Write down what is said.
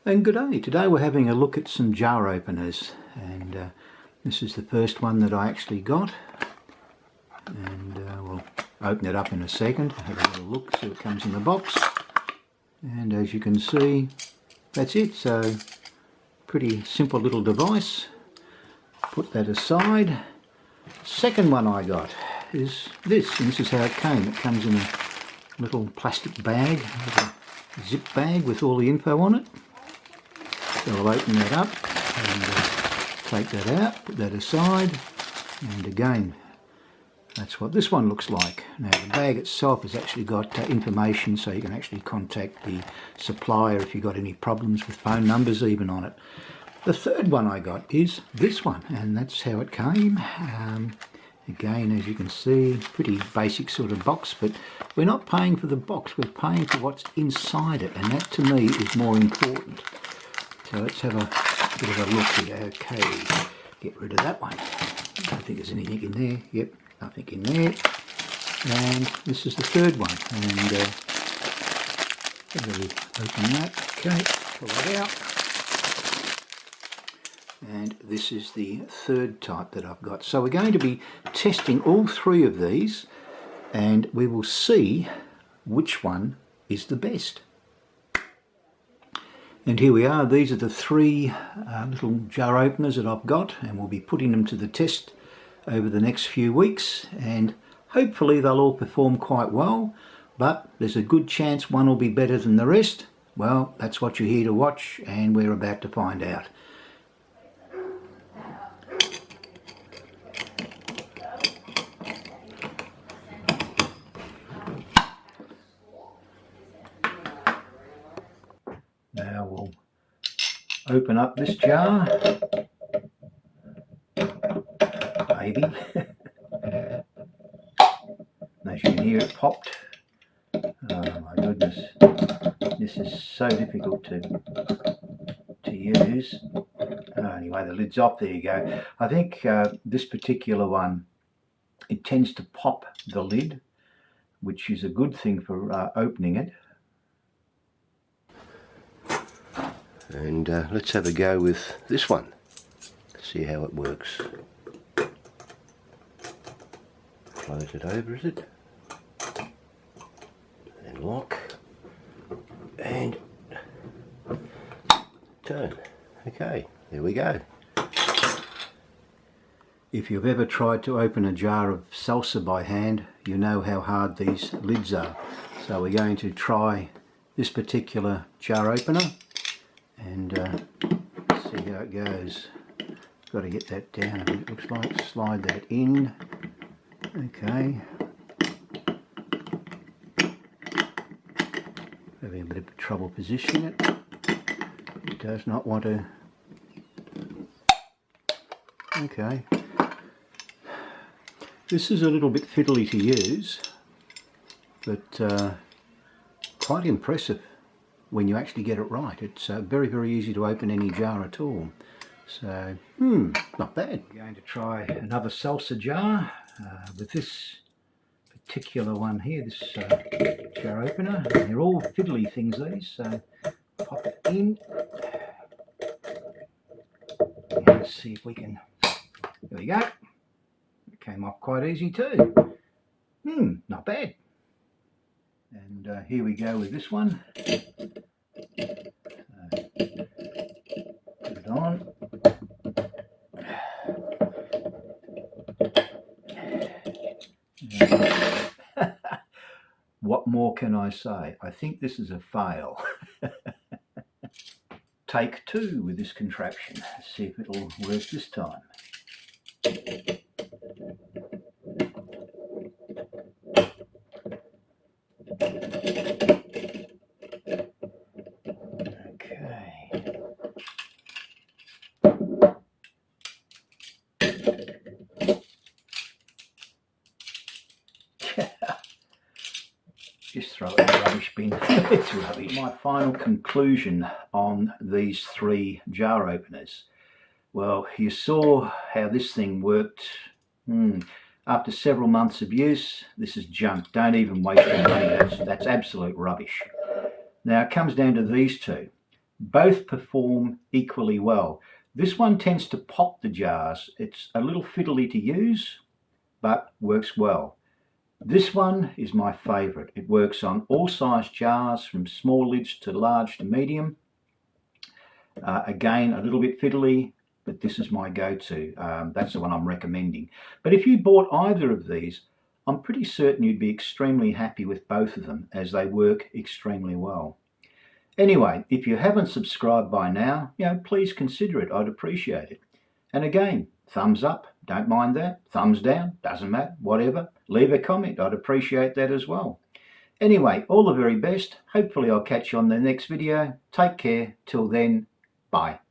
And good day. Today we're having a look at some jar openers, and this is the first one that I actually got, and we'll open it up in a second, have a little look, see what comes in the box. And as you can see, that's it. So pretty simple little device. Put that aside. Second one I got is this, and this is how it came. It comes in a little plastic bag, a zip bag with all the info on it. So I'll open that up and take that out, put that aside, and again, that's what this one looks like. Now the bag itself has actually got information, so you can actually contact the supplier if you've got any problems with phone numbers even on it. The third one I got is this one, and that's how it came. Again, as you can see, pretty basic sort of box, but we're not paying for the box, we're paying for what's inside it, and that to me is more important. So let's have a bit of a look here. Okay, get rid of that one. I don't think there's anything in there. Yep, nothing in there. And this is the third one. And really open that. Okay, pull that out. And this is the third type that I've got. So we're going to be testing all three of these, and we will see which one is the best. And here we are. These are the three little jar openers that I've got, and we'll be putting them to the test over the next few weeks, and hopefully they'll all perform quite well, but there's a good chance one will be better than the rest. Well, that's what you're here to watch, and we're about to find out. Now we'll open up this jar, maybe. As you can hear, it popped. Oh my goodness, this is so difficult to use. Anyway, the lid's off. There you go. I think this particular one, it tends to pop the lid, which is a good thing for opening it. And let's have a go with this one, see how it works. Close it over, is it? And lock. And turn. Okay, there we go. If you've ever tried to open a jar of salsa by hand, you know how hard these lids are. So we're going to try this particular jar opener and see how it goes. Got to get that down a bit, it looks like. Slide that in. Okay. Having a bit of trouble positioning it. It does not want to. Okay. This is a little bit fiddly to use, but quite impressive when you actually get it right. It's very, very easy to open any jar at all. So, not bad. I'm going to try another salsa jar with this particular one here, this jar opener. And they're all fiddly things, these, so pop it in. And let's see if we can, there we go. It came off quite easy too. Not bad. And here we go with this one. Put it on. What more can I say? I think this is a fail. Take two with this contraption. Let's see if it'll work this time. Just throw it in the rubbish bin. It's rubbish. My final conclusion on these three jar openers. Well, you saw how this thing worked. After several months of use, this is junk. Don't even waste your money. That's absolute rubbish. Now it comes down to these two. both perform equally well. This one tends to pop the jars. It's a little fiddly to use, but works well. This one is my favourite. It works on all size jars, from small lids to large to medium. Again, a little bit fiddly, but this is my go-to. That's the one I'm recommending. But if you bought either of these, I'm pretty certain you'd be extremely happy with both of them, as they work extremely well. Anyway, if you haven't subscribed by now, please consider it. I'd appreciate it. And again, thumbs up, don't mind that. Thumbs down, doesn't matter, whatever. Leave a comment, I'd appreciate that as well. Anyway, all the very best. Hopefully I'll catch you on the next video. Take care. Till then, bye.